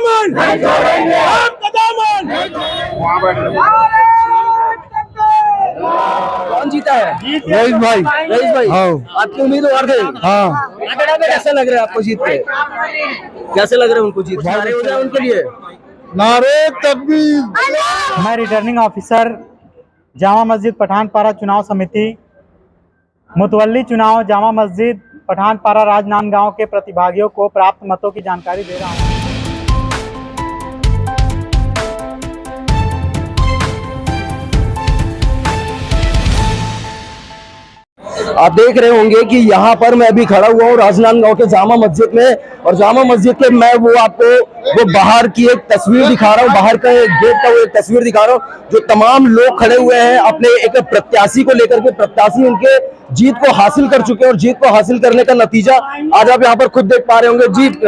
दामन नहीं छोड़ेंगे, आपका दामन नहीं छोड़ेंगे। कौन जीता है? रईस भाई। रईस भाई, हाँ। आपकी उम्मीदवार थे? हाँ। कैसा लग रहा है आपको जीत के? कैसे लग रहा है उनको जीत? नारे हो जाए उनके लिए। नारे तकबीर। मैं रिटर्निंग ऑफिसर जामा मस्जिद पठानपारा चुनाव समिति मुतवल्ली चुनाव जामा मस्जिद पठानपारा राजनांदगांव के प्रतिभागियों को प्राप्त मतों की जानकारी दे रहा हूं। आप देख रहे होंगे कि यहाँ पर मैं अभी खड़ा हुआ हूँ राजनांदगांव के जामा मस्जिद में, और जामा मस्जिद के मैं वो आपको वो बाहर की एक तस्वीर दिखा रहा हूँ, बाहर का एक गेट का वो एक तस्वीर दिखा रहा हूँ, जो तमाम लोग खड़े हुए हैं अपने एक प्रत्याशी को लेकर के। प्रत्याशी उनके जीत को हासिल कर चुके हैं और जीत को हासिल करने का नतीजा आज आप यहाँ पर खुद देख पा रहे होंगे। जीत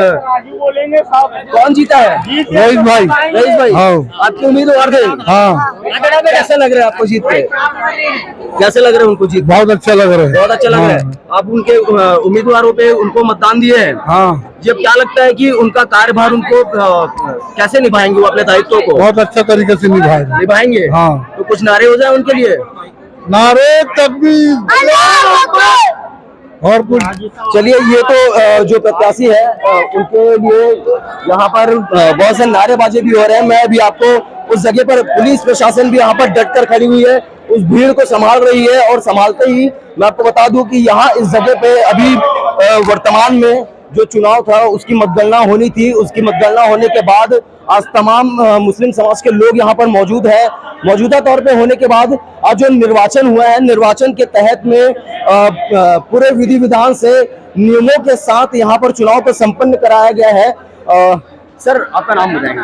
कौन जीता है? रईस भाई। रईस भाई, हाँ। आपके उम्मीदवार थे? हाँ। कैसा लग रहा है आपको जीत के? कैसे लग रहा है उनको जीत? बहुत अच्छा लग रहा है। बहुत अच्छा लग रहा है। आप उनके उम्मीदवारों पे उनको मतदान दिए हैं? हाँ। जब क्या लगता है कि उनका कार्यभार उनको कैसे निभाएंगे वो अपने दायित्व को? बहुत अच्छा तरीके से निभाएंगे। हाँ। तो कुछ नारे हो जाए उनके लिए। नारे तकबीर और कुछ। चलिए, ये तो जो प्रत्याशी है उनके लिए यहाँ पर बहुत से नारेबाजी भी हो रहे हैं। मैं अभी आपको उस जगह पर पुलिस प्रशासन भी यहाँ पर डट कर खड़ी हुई है, उस भीड़ को संभाल रही है, और संभालते ही मैं आपको बता दूं कि यहाँ इस जगह पे अभी वर्तमान में जो चुनाव था उसकी मतगणना होनी थी। उसकी मतगणना होने के बाद आज तमाम मुस्लिम समाज के लोग यहाँ पर मौजूद है। मौजूदा तौर पे होने के बाद आज जो निर्वाचन हुआ है, निर्वाचन के तहत में पूरे विधि विधान से नियमों के साथ यहाँ पर चुनाव को संपन्न कराया गया है। सर, आपका नाम बताएंगे?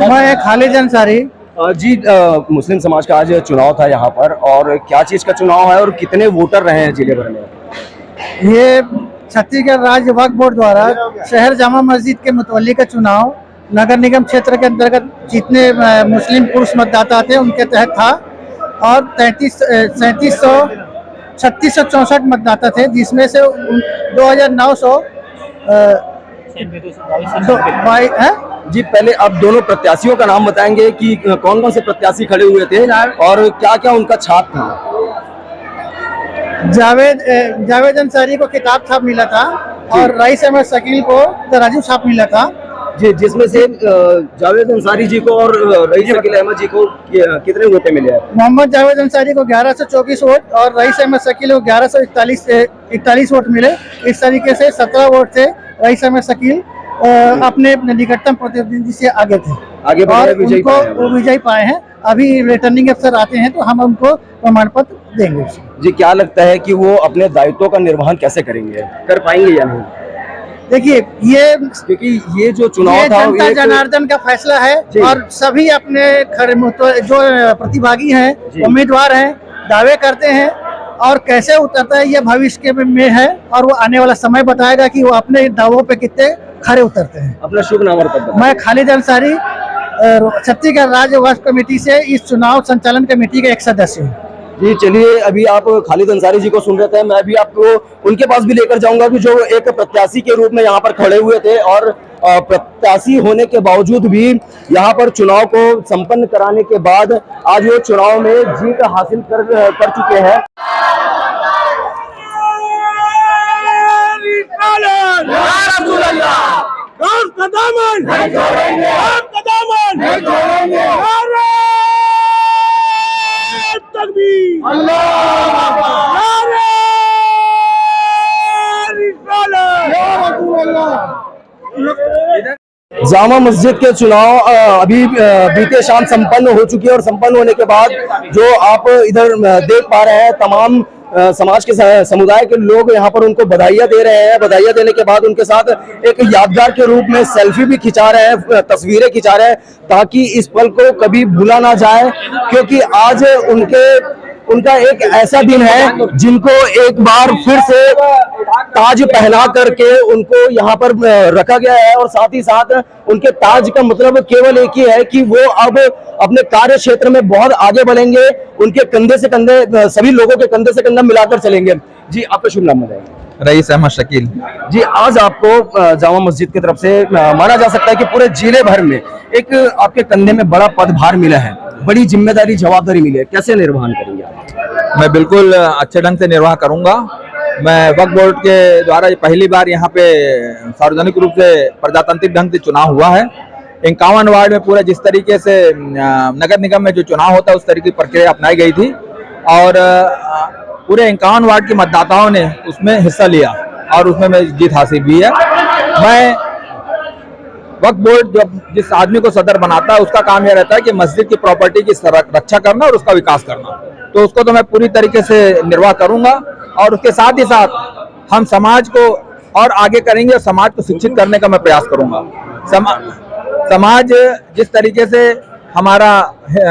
मैं खालिद अंसारी। जी, मुस्लिम समाज का आज चुनाव था यहाँ पर, और क्या चीज का चुनाव है और कितने वोटर रहे हैं जिले भर में? ये छत्तीसगढ़ राज्य वक्फ बोर्ड द्वारा शहर जामा मस्जिद के मुतवल्ली का चुनाव नगर निगम क्षेत्र के अंतर्गत जितने मुस्लिम पुरुष मतदाता थे उनके तहत था, और 3664 मतदाता थे, जिसमें से 2900 जी, पहले आप दोनों प्रत्याशियों का नाम बताएंगे कि कौन कौन से प्रत्याशी खड़े हुए थे और क्या क्या उनका छाप था? जावेद अंसारी को किताब छाप मिला था, और रईस अहमद शकील को तराजू छाप मिला था। जी, जिसमें से जावेद अंसारी जी को और रईस शकील अहमद जी को कितने वोटें मिले हैं? मोहम्मद जावेद अंसारी को 1124 वोट और रईस अहमद शकील को 1141 वोट मिले। इस तरीके से 17 वोट थे। रईस अहमद शकील अपने निकटतम प्रतिद्वंदी से आगे थे, और उनको विजयी पाए हैं। अभी रिटर्निंग अफसर आते हैं तो हम उनको प्रमाण पत्र देंगे। जी, क्या लगता है कि वो अपने दायित्वों का निर्वहन कैसे करेंगे, कर पाएंगे या नहीं? देखिए, ये क्योंकि ये जो चुनाव था जनता जनार्दन का फैसला है, और सभी अपने जो प्रतिभागी हैं, उम्मीदवार हैं, दावे करते हैं, और कैसे उतरता है ये भविष्य के में है, और वो आने वाला समय बताएगा कि वो अपने दावों पे कितने खरे उतरते हैं। अपना शुभ नाम और पद? मैं खालिद अंसारी, छत्तीसगढ़ राज्य वक्फ कमेटी से इस चुनाव संचालन कमेटी का एक सदस्य हूँ। जी, चलिए, अभी आप खालिद अंसारी जी को सुन रहे थे, मैं भी आपको उनके पास भी लेकर जाऊंगा कि जो एक प्रत्याशी के रूप में यहाँ पर खड़े हुए थे, और प्रत्याशी होने के बावजूद भी यहाँ पर चुनाव को संपन्न कराने के बाद आज वो चुनाव में जीत हासिल कर चुके हैं। आपका दामन नहीं छोड़ेंगे, आपका दामन नहीं छोड़ेंगे। नारे तकबीर, अल्लाह अकबर, नारे रिसालत। जामा मस्जिद के चुनाव अभी बीते शाम संपन्न हो चुकी है, और संपन्न होने के बाद जो आप इधर देख पा रहे हैं, तमाम समाज के समुदाय के लोग यहाँ पर उनको बधाइयाँ दे रहे हैं। बधाइयाँ देने के बाद उनके साथ एक यादगार के रूप में सेल्फी भी खिंचा रहे हैं, तस्वीरें खिंचा रहे हैं, ताकि इस पल को कभी भूला ना जाए, क्योंकि आज उनका एक ऐसा दिन है जिनको एक बार फिर से ताज पहना करके उनको यहाँ पर रखा गया है, और साथ ही साथ उनके ताज का मतलब केवल एक ही है कि वो अब अपने कार्य क्षेत्र में बहुत आगे बढ़ेंगे, उनके कंधे से कंधे, सभी लोगों के कंधे से कंधा मिलाकर चलेंगे। जी, आपका शुभ नाम बताएंगे? रईस अहमद शकील। जी, आज आपको जामा मस्जिद की तरफ से माना जा सकता है कि पूरे जिले भर में एक आपके कंधे में बड़ा पदभार मिला है, बड़ी जिम्मेदारी जवाबदारी मिली है, कैसे निर्वहन करेंगे आप? मैं बिल्कुल अच्छे ढंग से निर्वाह करूंगा। मैं वक्फ बोर्ड के द्वारा ये पहली बार यहाँ पे सार्वजनिक रूप से प्रजातांत्रिक ढंग से चुनाव हुआ है। 51 वार्ड में पूरा जिस तरीके से नगर निगम में जो चुनाव होता है उस तरीके की प्रक्रिया अपनाई गई थी और पूरे 51 वार्ड के मतदाताओं ने उसमें हिस्सा लिया और उसमें मैं जीत हासिल भी है। मैं वक्फ बोर्ड जब जिस आदमी को सदर बनाता है उसका काम यह रहता है कि मस्जिद की प्रॉपर्टी की रक्षा करना और उसका विकास करना, तो उसको तो मैं पूरी तरीके से निर्वाह करूंगा और उसके साथ ही साथ हम समाज को और आगे करेंगे और समाज को शिक्षित करने का मैं प्रयास करूंगा। समाज जिस तरीके से हमारा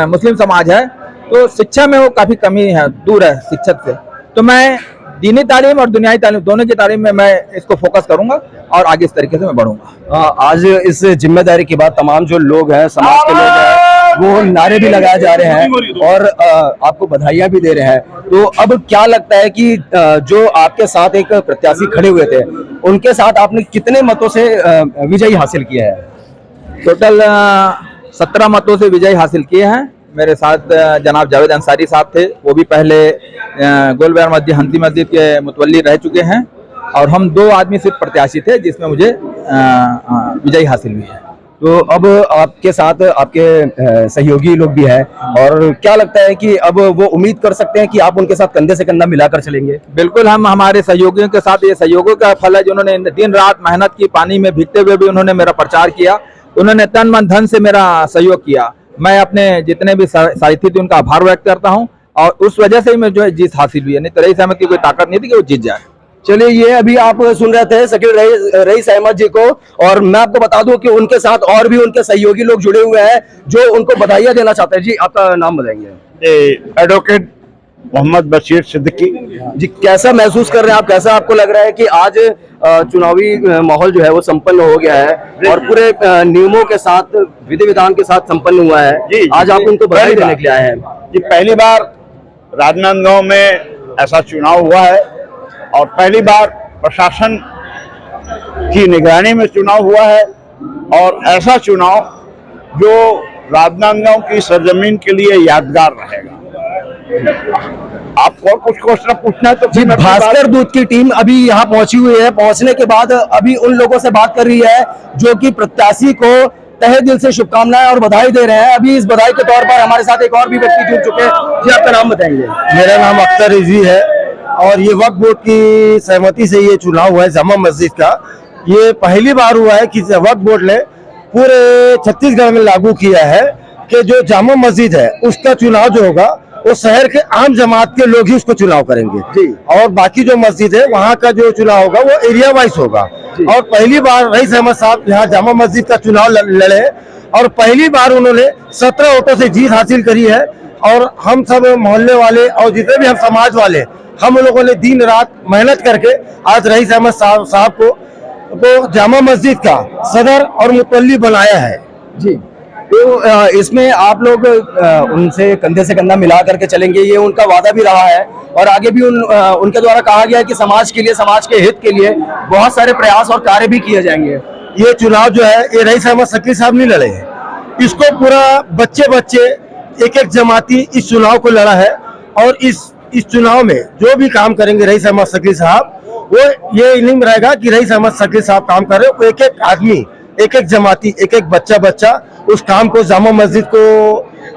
मुस्लिम समाज है तो शिक्षा में वो काफी कमी है, दूर है शिक्षक से, तो मैं दीनी तालीम और दुनियाई तालीम दोनों की तालीम में मैं इसको फोकस करूंगा और आगे इस तरीके से मैं बढ़ूंगा। आज इस जिम्मेदारी के बाद तमाम जो लोग हैं, समाज के लोग हैं, वो नारे भी लगाए जा रहे हैं और आपको बधाइयां भी दे रहे हैं। तो अब क्या लगता है कि जो आपके साथ एक प्रत्याशी खड़े हुए थे उनके साथ आपने कितने मतों से विजयी हासिल किया है? टोटल 17 मतों से विजय हासिल किए हैं। मेरे साथ जनाब जावेद अंसारी साहब थे, वो भी पहले गोलबाजार मस्जिद हंसी मस्जिद के मुतवल्ली रह चुके हैं और हम 2 आदमी सिर्फ प्रत्याशी थे जिसमें मुझे विजय हासिल हुई है। तो अब आपके साथ आपके सहयोगी लोग भी हैं और क्या लगता है कि अब वो उम्मीद कर सकते हैं कि आप उनके साथ कंधे से कंधा मिलाकर चलेंगे? बिल्कुल, हम हमारे सहयोगियों के साथ, ये सहयोगों का फल है जिन्होंने दिन रात मेहनत की, पानी में भीगते हुए भी उन्होंने मेरा प्रचार किया, उन्होंने तन मन धन से मेरा सहयोग किया। मैं अपने जितने भी साथी थे उनका आभार व्यक्त करता हूं और उस वजह से ही मैं जो है जीत हासिल हुई है, नहीं तो रईस अहमद की कोई ताकत नहीं थी कि वो जीत जाए। चलिए, ये अभी आप सुन रहे थे शकील रईस अहमद जी को और मैं आपको बता दूं कि उनके साथ और भी उनके सहयोगी लोग जुड़े हुए हैं जो उनको बधाइयां देना चाहते हैं। जी, आपका नाम बताएंगे? एडवोकेट मोहम्मद बशीर सिद्दीकी। जी, कैसा महसूस कर रहे हैं आप? कैसा आपको लग रहा है कि आज चुनावी माहौल जो है वो संपन्न हो गया है और पूरे नियमों के साथ, विधि विधान के साथ संपन्न हुआ है? आज आप उनको बधाई देने के लिए आए हैं। जी, पहली बार राजनांदगांव में ऐसा चुनाव हुआ है और पहली बार प्रशासन की निगरानी में चुनाव हुआ है और ऐसा चुनाव जो राजनांदगांव की सरजमीन के लिए यादगार रहेगा। आपको कुछ क्वेश्चन पूछना है तो जी, भास्कर दूत की टीम अभी यहाँ पहुंची हुई है। पहुंचने के बाद अभी उन लोगों से बात कर रही है जो कि प्रत्याशी को तहे दिल से शुभकामनाएं और बधाई दे रहे हैं। अभी इस बधाई के तौर पर हमारे साथ एक और भी व्यक्ति जुड़ चुके हैं। जी, आपका नाम बताएंगे? मेरा नाम अख्तर रिजवी है और ये वक्फ बोर्ड की सहमति से ये चुनाव हुआ है जामा मस्जिद का। ये पहली बार हुआ है कि वक्फ बोर्ड ने पूरे छत्तीसगढ़ में लागू किया है कि जो जामा मस्जिद है उसका चुनाव जो होगा वो शहर के आम जमात के लोग ही उसको चुनाव करेंगे जी, और बाकी जो मस्जिद है वहाँ का जो चुनाव होगा वो एरिया वाइज होगा। और पहली बार रईस अहमद साहब यहाँ जामा मस्जिद का चुनाव लड़े और पहली बार उन्होंने 17 वोटों से जीत हासिल करी है और हम सब मोहल्ले वाले और जितने भी हम समाज वाले, हम लोगों ने दिन रात मेहनत करके आज रईस अहमद साहब को जामा मस्जिद का सदर और मुतवल्ली बनाया है जी। तो इसमें आप लोग उनसे कंधे से कंधा मिला करके चलेंगे, ये उनका वादा भी रहा है और आगे भी उनके द्वारा कहा गया है कि समाज के लिए, समाज के हित के लिए बहुत सारे प्रयास और कार्य भी किए जाएंगे। ये चुनाव जो है ये रईस अहमद शकील साहब नहीं लड़े हैं, इसको पूरा बच्चे एक एक जमाती इस चुनाव को लड़ा है और इस चुनाव में जो भी काम करेंगे रईस अहमद शकील साहब, वो ये नहीं रहेगा कि रईस अहमद शकील साहब काम कर रहे हो, एक एक आदमी, एक एक जमाती, एक एक बच्चा उस काम को जामा मस्जिद को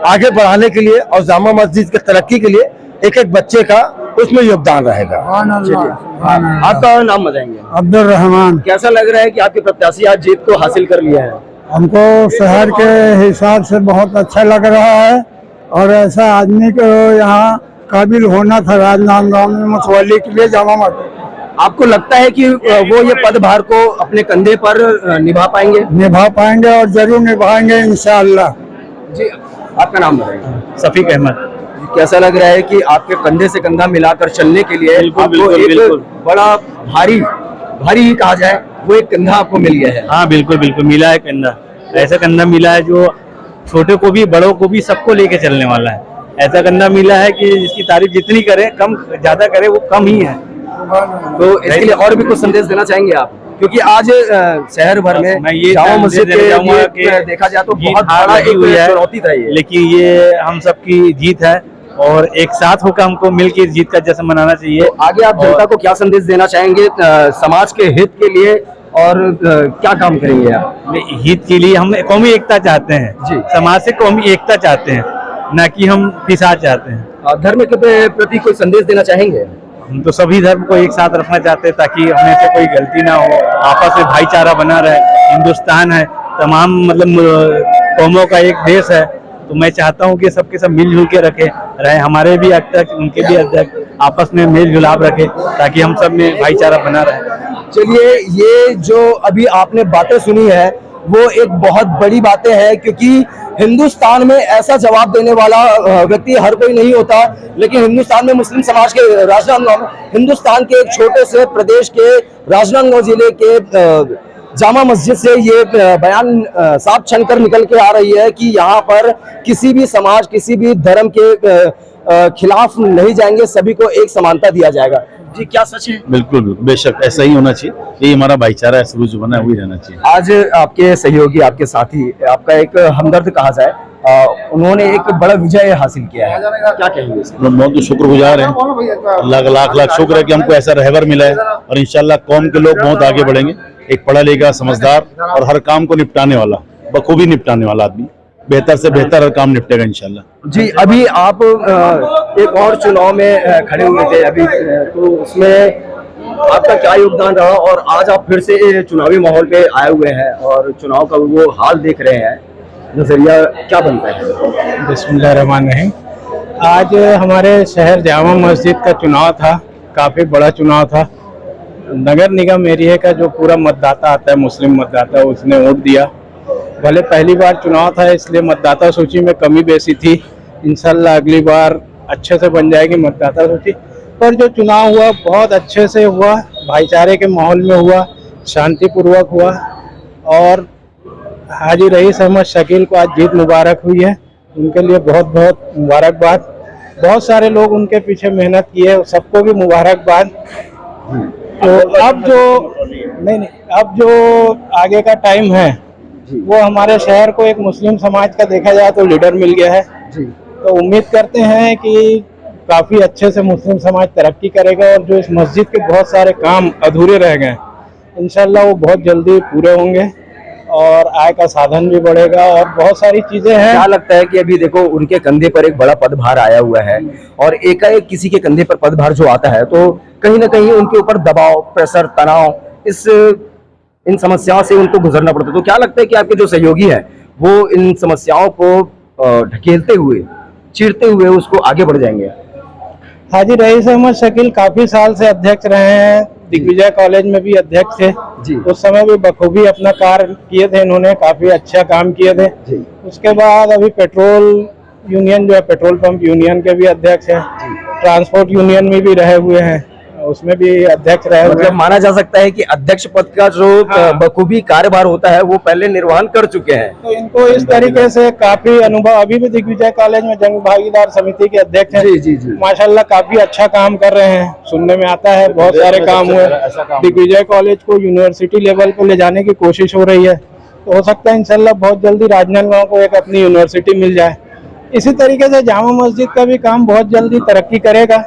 आगे बढ़ाने के लिए और जामा मस्जिद की तरक्की के लिए एक एक बच्चे का उसमें योगदान रहेगा। आपका नाम बताएंगे? अब्दुल रहमान। कैसा लग रहा है कि आपके प्रत्याशी आज जीत को हासिल कर लिया है? हमको शहर के हिसाब से बहुत अच्छा लग रहा है और ऐसा आदमी को यहाँ काबिल होना था राजनांदगांव में मुतवल्ली के लिए जामा मस्जिद। आपको लगता है कि वो ये पदभार को अपने कंधे पर निभा पाएंगे? निभा पाएंगे और जरूर निभाएंगे इंशाअल्लाह। जी, आपका नाम बताएंगे? सफीक अहमद। कैसा लग रहा है कि आपके कंधे से कंधा मिलाकर चलने के लिए आपको एक बड़ा भारी ही कहा जाए वो एक कंधा आपको मिल गया है? हाँ, बिल्कुल मिला है कंधा। ऐसा कंधा मिला है जो छोटे को भी बड़ों को भी सबको लेके चलने वाला है। ऐसा कंधा मिला है कि जिसकी तारीफ जितनी करे, कम ज्यादा करे वो कम ही है। तो इसके लिए और भी कुछ संदेश देना चाहेंगे आप, क्योंकि आज शहर भर में मैं ये जामा संदेश मस्जिद देना चाहूंगा के कि लिए देखा जाए तो जीत बहुत हार बड़ा लगी हुई एक है, चुनौती था ये। लेकिन ये हम सबकी जीत है और एक साथ होकर हमको मिलकर जीत का जश्न मनाना चाहिए। तो आगे आप जनता को क्या संदेश देना चाहेंगे समाज के हित के लिए, और क्या काम करेंगे आप? हित के लिए हम कौमी एकता चाहते हैं जी। समाज से कौमी एकता चाहते हैं, ना कि हम फिसाद चाहते हैं। धर्म के प्रति कोई संदेश देना चाहेंगे? हम तो सभी धर्म को एक साथ रखना चाहते हैं ताकि हमें से कोई गलती ना हो, आपस में भाईचारा बना रहे। हिंदुस्तान है तमाम मतलब कौमों का एक देश है, तो मैं चाहता हूं कि सबके सब मिलजुल के रहे, हमारे भी अध्यक्ष उनके भी अध्यक्ष आपस में मेल जुलाप रखे ताकि हम सब में भाईचारा बना रहे। चलिए, ये जो अभी आपने बातें सुनी है वो एक बहुत बड़ी बातें हैं, क्योंकि हिंदुस्तान में ऐसा जवाब देने वाला व्यक्ति हर कोई नहीं होता, लेकिन हिंदुस्तान में मुस्लिम समाज के राजनांदगांव, हिंदुस्तान के एक छोटे से प्रदेश के राजनांदगांव जिले के जामा मस्जिद से ये बयान साफ छन कर निकल के आ रही है कि यहाँ पर किसी भी समाज, किसी भी धर्म के खिलाफ नहीं जाएंगे, सभी को एक समानता दिया जाएगा। जी, क्या सच है? बिल्कुल बिल्कुल, बेशक ऐसा ही होना चाहिए, यही हमारा भाईचारा है, शुरू जो बना है वही रहना चाहिए। आज आपके सहयोगी, आपके साथी, आपका एक हमदर्द कहा जाए, उन्होंने एक बड़ा विजय हासिल किया है, क्या कहेंगे इसमें? हम बहुत शुक्रगुजार हैं, अल्लाह का लाख लाख शुक्र है कि हमको ऐसा रहबर मिला है, और इंशाल्लाह कौम के लोग बहुत आगे बढ़ेंगे। एक पढ़ा लिखा, समझदार और हर काम को निपटाने वाला, बखूबी निपटाने वाला आदमी, बेहतर से बेहतर हर काम निपटेगा इंशाल्लाह। जी, अभी आप एक और चुनाव में खड़े हुए थे अभी, तो उसमें आपका क्या योगदान रहा, और आज आप फिर से चुनावी माहौल पे आए हुए हैं और चुनाव का वो हाल देख रहे हैं, नजरिया क्या बनता है? बिस्मिल्लाहिर्रहमानिर्रहीम। आज हमारे शहर जामा मस्जिद का चुनाव था, काफ़ी बड़ा चुनाव था। नगर निगम एरिया का जो पूरा मतदाता आता है, मुस्लिम मतदाता, उसने वोट दिया। भले पहली बार चुनाव था इसलिए मतदाता सूची में कमी बेसी थी, इंशाल्लाह अगली बार अच्छे से बन जाएगी मतदाता सूची। पर जो चुनाव हुआ बहुत अच्छे से हुआ, भाईचारे के माहौल में हुआ, शांतिपूर्वक हुआ, और हाजी रईस अहमद शकील को आज जीत मुबारक हुई है, उनके लिए बहुत बहुत मुबारकबाद। बहुत सारे लोग उनके पीछे मेहनत की है, सबको भी मुबारकबाद। तो अब जो आगे का टाइम है वो हमारे शहर को एक मुस्लिम समाज का देखा जाए तो लीडर मिल गया है जी। तो उम्मीद करते हैं कि काफ़ी अच्छे से मुस्लिम समाज तरक्की करेगा, और जो इस मस्जिद के बहुत सारे काम अधूरे रह गए इंशाल्लाह वो बहुत जल्दी पूरे होंगे, और आय का साधन भी बढ़ेगा, और बहुत सारी चीज़ें हैं। क्या लगता है कि अभी देखो उनके कंधे पर एक बड़ा पदभार आया हुआ है, और एकाएक किसी के कंधे पर पदभार जो आता है तो कहीं ना कहीं उनके ऊपर दबाव, प्रेशर, तनाव, इन समस्याओं से उनको गुजरना पड़ता है। तो क्या लगता है कि आपके जो सहयोगी है वो इन समस्याओं को ढकेलते हुए, चीरते हुए उसको आगे बढ़ जाएंगे? हाजी रईस अहमद शकील काफ़ी साल से अध्यक्ष रहे हैं, दिग्विजय कॉलेज में भी अध्यक्ष थे जी। उस समय भी बखूबी अपना कार्य किए थे, इन्होंने काफ़ी अच्छा काम किए थे जी। उसके बाद अभी पेट्रोल यूनियन जो है, पेट्रोल पंप यूनियन के भी अध्यक्ष हैं, ट्रांसपोर्ट यूनियन में भी रहे हुए हैं, उसमें भी अध्यक्ष रहे हुए। मतलब माना जा सकता है कि अध्यक्ष पद का जो बखूबी कार्यभार होता है वो पहले निर्वहन कर चुके हैं, तो इनको इस तरीके से काफी अनुभव। अभी भी दिग्विजय कॉलेज में जंग भागीदार समिति के अध्यक्ष हैं जी। माशाल्लाह काफी अच्छा काम कर रहे हैं, सुनने में आता है बहुत सारे काम हुए। दिग्विजय कॉलेज को यूनिवर्सिटी लेवल पे ले जाने की कोशिश हो रही है, तो हो सकता है इंशाल्लाह बहुत जल्दी राजनांदगांव को एक अपनी यूनिवर्सिटी मिल जाए। इसी तरीके से जामा मस्जिद का भी काम बहुत जल्दी तरक्की करेगा।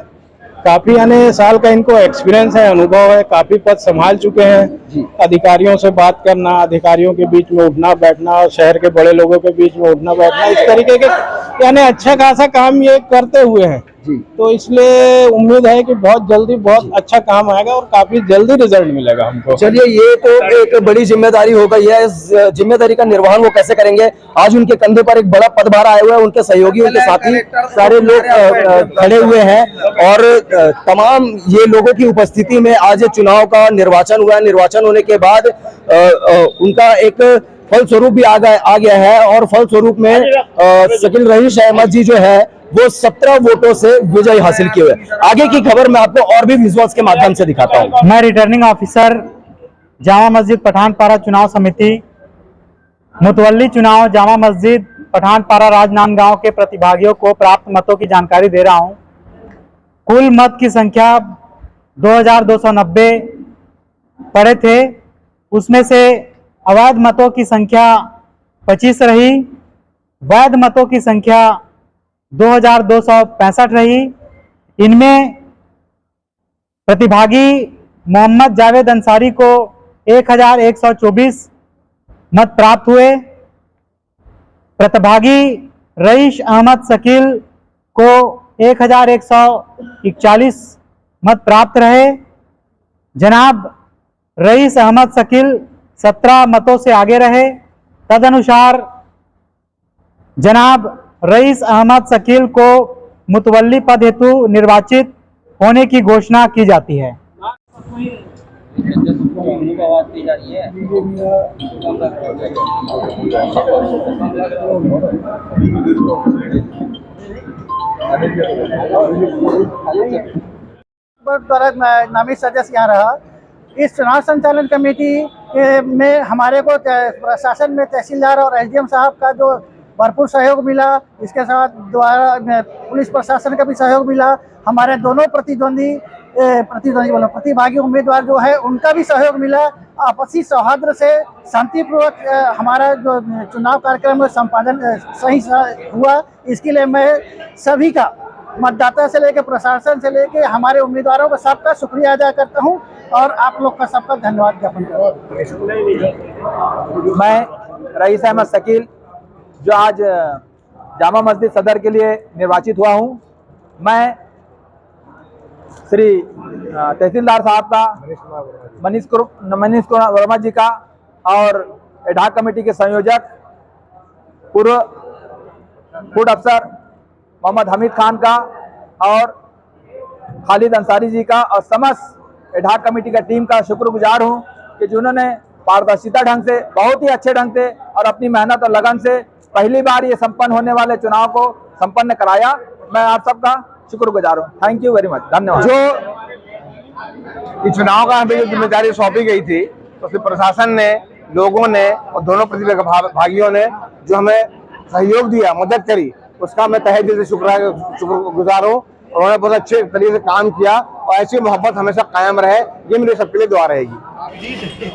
काफी आने साल का इनको एक्सपीरियंस है, अनुभव है, काफी पद संभाल चुके हैं। अधिकारियों से बात करना, अधिकारियों के बीच में उठना बैठना, शहर के बड़े लोगों के बीच में उठना बैठना, इस तरीके के यानी अच्छा खासा काम ये करते हुए हैं जी। तो इसलिए उम्मीद है कि बहुत जल्दी बहुत अच्छा काम आएगा और काफी जल्दी रिजल्ट मिलेगा हमको। चलिए, ये तो एक बड़ी जिम्मेदारी हो गई है, इस जिम्मेदारी का निर्वहन वो कैसे करेंगे? आज उनके कंधे पर एक बड़ा पदभार आया हुआ है, उनके सहयोगी, उनके साथी सारे लोग खड़े हुए हैं, और तमाम ये लोगों की उपस्थिति में आज चुनाव का निर्वाचन हुआ है। निर्वाचन होने के बाद उनका एक फलस्वरूप भी आ गया है, और फलस्वरूप में शकील रईस अहमद जी जो है वो 17 वोटों से विजय हासिल किए हुए। आगे की खबर मैं आपको और भी विजुअल्स के माध्यम से दिखाता हूँ। मैं रिटर्निंग ऑफिसर जामा मस्जिद पठानपारा चुनाव समिति, मुतवल्ली चुनाव जामा मस्जिद पठानपारा राजनांदगांव के प्रतिभागियों को प्राप्त मतों की जानकारी दे रहा हूं। कुल मत की संख्या 2290 पड़े थे, उसमें से अवैध मतों की संख्या 25 रही, वैध मतों की संख्या 2265 रही। इनमें प्रतिभागी मोहम्मद जावेद अंसारी को 1124 मत प्राप्त हुए। प्रतिभागी रईस अहमद शकील को 1141 मत प्राप्त रहे। जनाब रईस अहमद शकील 17 मतों से आगे रहे। तदनुसार जनाब रईस अहमद शकील को मुतवल्ली पद हेतु निर्वाचित होने की घोषणा की जाती है। द्वारा नामित सदस्य यहाँ रहा। इस चुनाव संचालन कमेटी में हमारे को प्रशासन में तहसीलदार और एसडीएम साहब का जो भरपूर सहयोग मिला, इसके साथ द्वारा पुलिस प्रशासन का भी सहयोग मिला। हमारे दोनों प्रतिभागी उम्मीदवार जो है उनका भी सहयोग मिला। आपसी सौहार्द से शांतिपूर्वक हमारा जो चुनाव कार्यक्रम में संपादन सही हुआ, इसके लिए मैं सभी का, मतदाता से लेकर प्रशासन से लेकर हमारे उम्मीदवारों का सबका शुक्रिया अदा करता हूं और आप लोग का सबका धन्यवाद ज्ञापन करता हूं। मैं रईस अहमद शकील जो आज जामा मस्जिद सदर के लिए निर्वाचित हुआ हूं, मैं श्री तहसीलदार साहब का, मनीष कुमार वर्मा जी का और एडहॉक कमेटी के संयोजक पूर्व फूड अफसर मोहम्मद हमीद खान का और खालिद अंसारी जी का और समस्त एडहॉक कमेटी का टीम का शुक्रगुजार हूं कि जिन्होंने पारदर्शिता ढंग से, बहुत ही अच्छे ढंग से और अपनी मेहनत और लगन से पहली बार ये संपन्न होने वाले चुनाव को संपन्न कराया। मैं आप सबका शुक्रगुजार हूँ। थैंक यू वेरी मच, धन्यवाद। जो चुनाव का हमें जो जिम्मेदारी सौंपी गई थी, तो फिर प्रशासन ने, लोगों ने और दोनों प्रतिभागियों ने जो हमें सहयोग दिया, मदद करी, उसका मैं तहे दिल से शुक्रगुजार हूँ। उन्होंने बहुत अच्छे तरीके से काम किया और ऐसी मोहब्बत हमेशा कायम रहे, ये मेरे सबके लिए दुआ किनारे